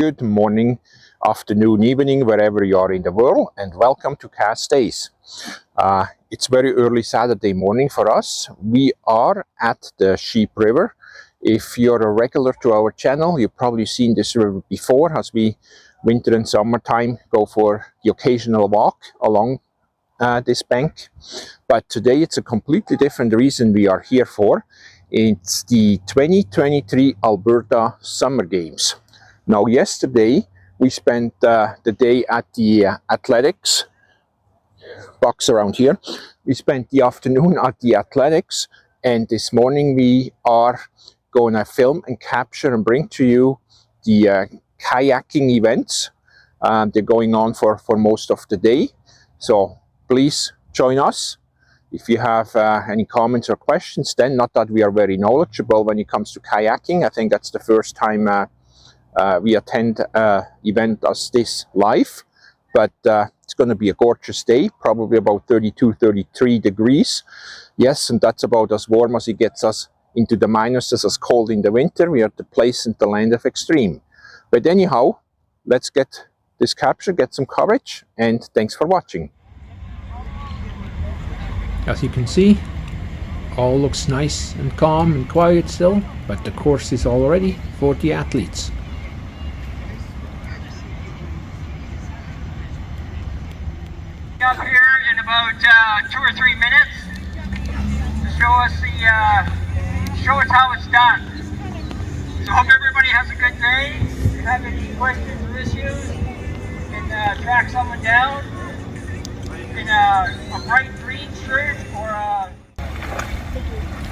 Good morning, afternoon, evening, wherever you are in the world, and welcome to KassDays. It's very early Saturday morning for us. We are at the Sheep River. If you're a regular to our channel, you've probably seen this river before, as we winter and summertime go for the occasional walk along this bank. But today it's a completely different reason we are here for. It's the 2023 Alberta Summer Games. Now, yesterday we spent the day at the athletics box around here. We spent the afternoon at the athletics, and this morning we are going to film and capture and bring to you the kayaking events. They're going on for most of the day, so please join us. If you have any comments or questions, then not that we are very knowledgeable when it comes to kayaking. I think that's the first time we attend an event as this live, but it's going to be a gorgeous day, probably about 32-33 degrees. Yes, and that's about as warm as it gets us into the minuses, as cold in the winter. We are at the place in the land of extreme. But anyhow, let's get this capture, get some coverage, and thanks for watching. As you can see, all looks nice and calm and quiet still, but the course is all ready for the athletes. Up here in about 2 or 3 minutes to show us how it's done. So hope everybody has a good day. If you have any questions or issues, you can track someone down in a bright green shirt or a...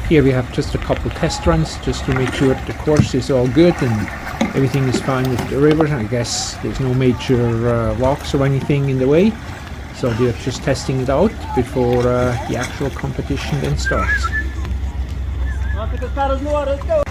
Here we have just a couple test runs just to make sure the course is all good and everything is fine with the river. I guess there's no major walks or anything in the way. So they're just testing it out before the actual competition then starts. Let's go.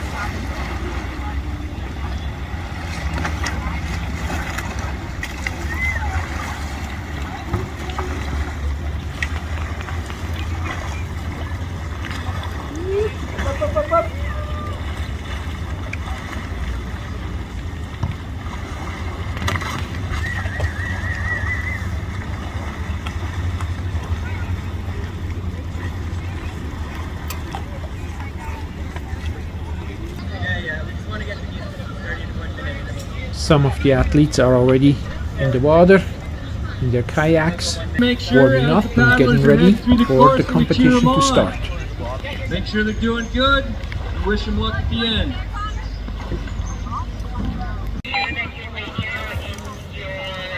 Some of the athletes are already in the water in their kayaks, warming up and getting ready for the competition to start. Make sure they're doing good. Wish them luck at the end.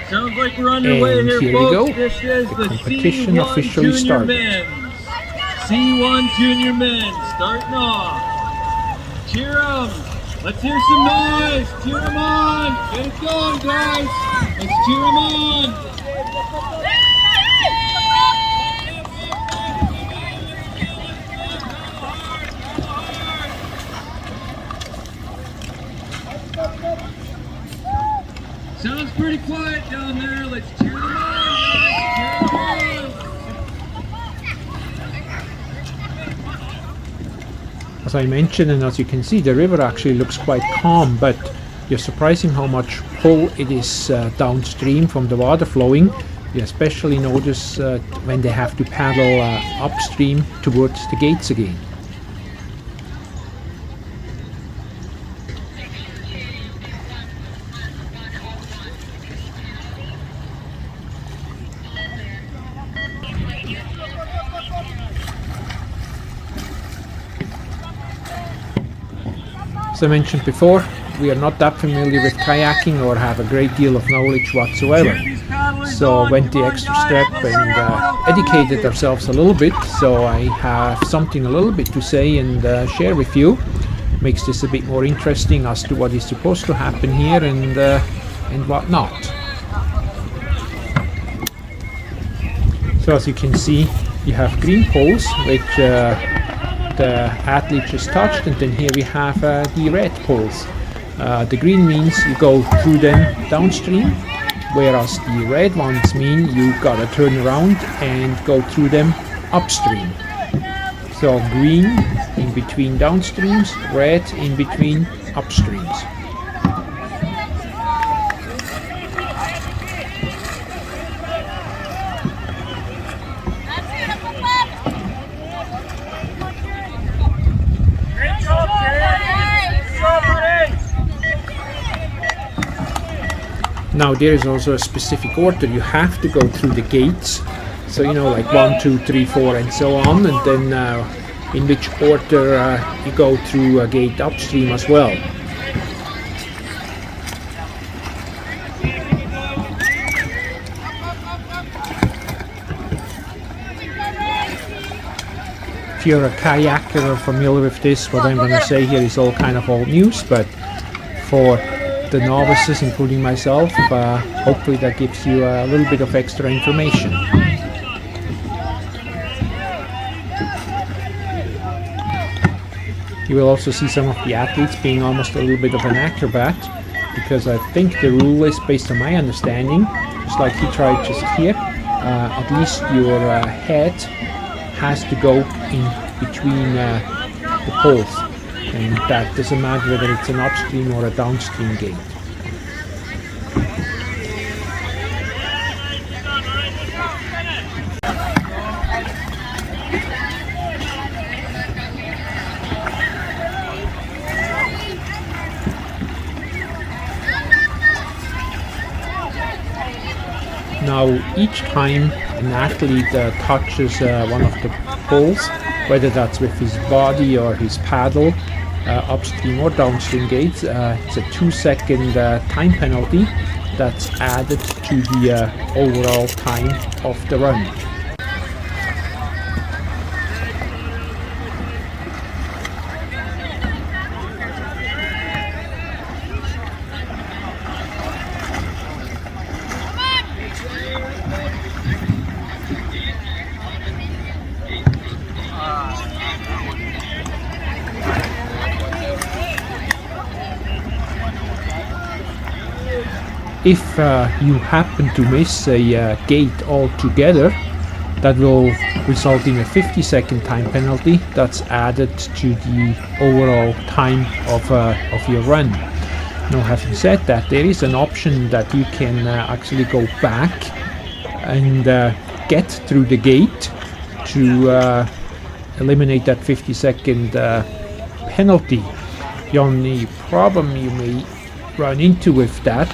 Sounds like we're underway And here, here folks. we go. This is The the competition C1 officially Junior started. Men's. C1 Junior Men starting off. Cheer them. Let's hear some noise. Cheer them on. Get it going, guys. Let's cheer them on. Sounds pretty quiet down there. Let's cheer them on, guys. Cheer them on. As I mentioned, and as you can see, the river actually looks quite calm, but you're surprising how much pull it is downstream from the water flowing. You especially notice when they have to paddle upstream towards the gates again. As I mentioned before, we are not that familiar with kayaking or have a great deal of knowledge whatsoever. So went the extra step and educated ourselves a little bit. So I have something a little bit to say and share with you. Makes this a bit more interesting as to what is supposed to happen here and what not. So as you can see, you have green poles which the athlete just touched, and then here we have the red poles. The green means you go through them downstream, whereas the red ones mean you gotta turn around and go through them upstream. So green in between downstreams, red in between upstreams. Now there is also a specific order. You have to go through the gates, so you know, like 1, 2, 3, 4 and so on, and then in which order you go through a gate upstream as well. If you're a kayaker or familiar with this, what I'm going to say here is all kind of old news, but for the novices, including myself, hopefully that gives you a little bit of extra information. You will also see some of the athletes being almost a little bit of an acrobat, because I think the rule is, based on my understanding, just like he tried just here, at least your head has to go in between the poles, and that doesn't matter whether it's an upstream or a downstream gate. Now, each time an athlete touches one of the poles, whether that's with his body or his paddle, upstream or downstream gates, it's a 2-second time penalty that's added to the overall time of the run. If you happen to miss a gate altogether, that will result in a 50-second time penalty that's added to the overall time of your run. Now, having said that, there is an option that you can actually go back and get through the gate to eliminate that 50-second penalty. The only problem you may run into with that,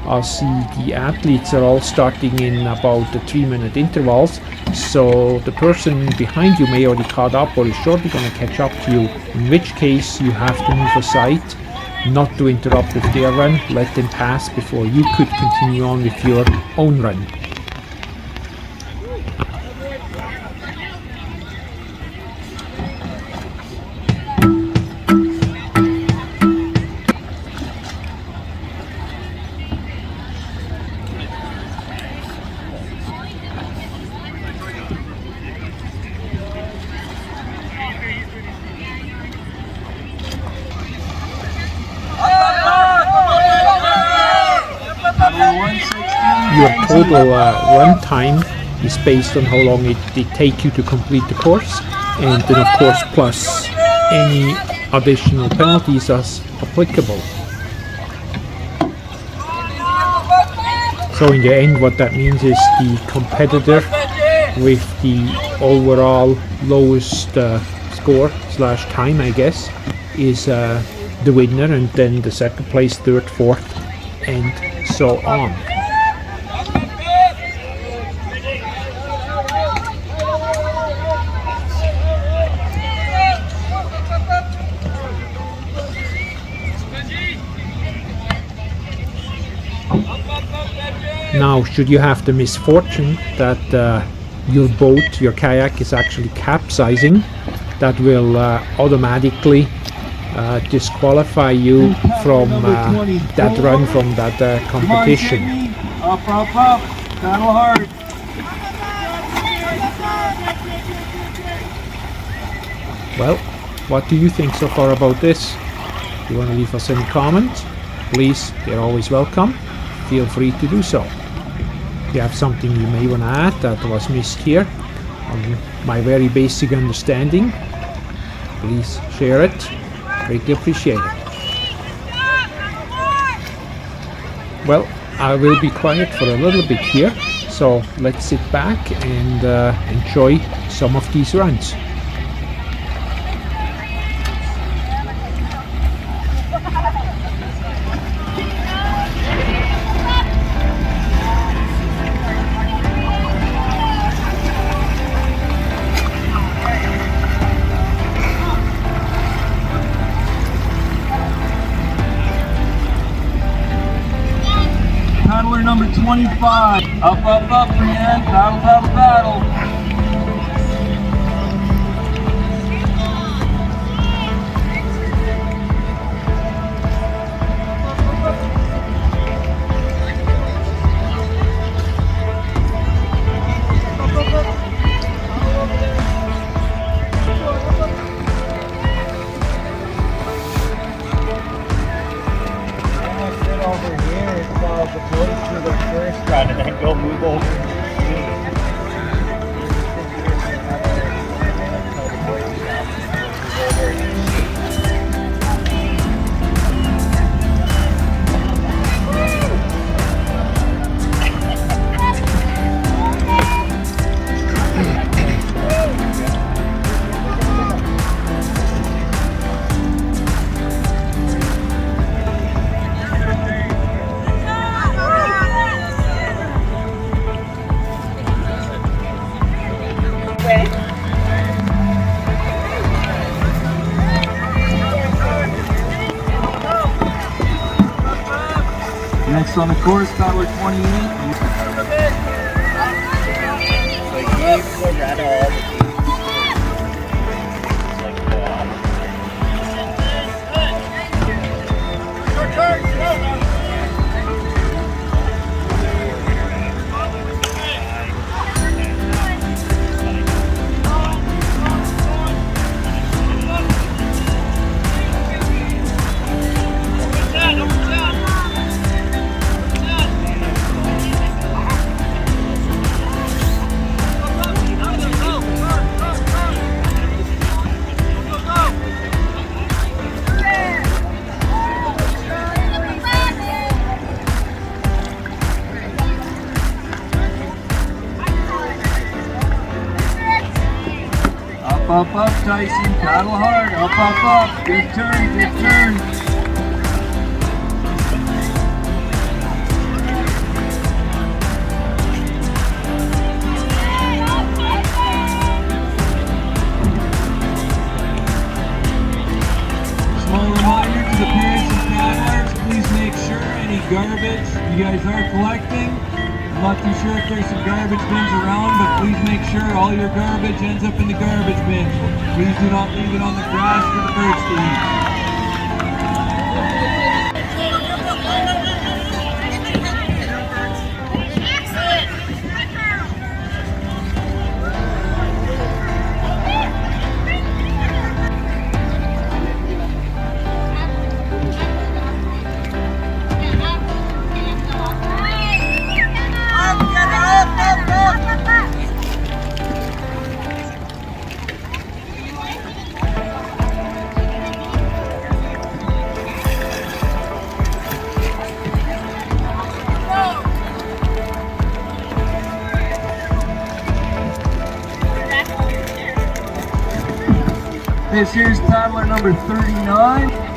I see the athletes are all starting in about the 3-minute intervals, so the person behind you may already caught up or is shortly going to catch up to you, in which case you have to move aside, not to interrupt with their run, let them pass before you could continue on with your own run. Your total run time is based on how long it take you to complete the course, and then of course plus any additional penalties as applicable. So in the end, what that means is the competitor with the overall lowest score / time, I guess, is the winner, and then the second place, third, fourth, and so on. Now, should you have the misfortune that your boat, your kayak, is actually capsizing, that will automatically disqualify you from that run, from that competition. Up, paddle hard. Well, what do you think so far about this? If you want to leave us any comment, please, you're always welcome. Feel free to do so. If you have something you may want to add that was missed here, on my very basic understanding, please share it. Greatly appreciate it. Well, I will be quiet for a little bit here, so let's sit back and enjoy some of these runs. paddler number 25. Up, up, up, Brienne. Paddle, paddle, paddle. And then go move over. Next on the course, paddler 28. Up, up, Tyson, paddle hard, up, up, up, good turn, good turn. Small reminder to the parents and paddlers, please make sure any garbage you guys are collecting. I'm not too sure if there's some garbage bins around, but please make sure all your garbage ends up in the garbage bin. Please do not leave it on the grass for the birds to eat. This here's paddler number 39.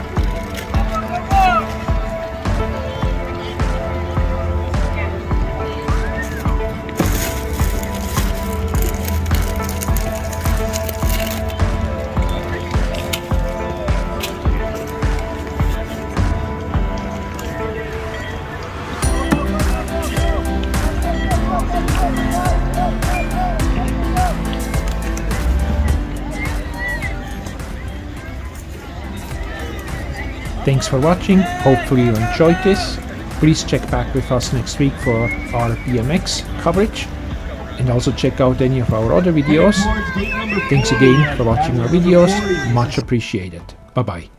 Thanks for watching, hopefully you enjoyed this. Please check back with us next week for our BMX coverage, and also check out any of our other videos. Thanks again for watching our videos, much appreciated. Bye bye.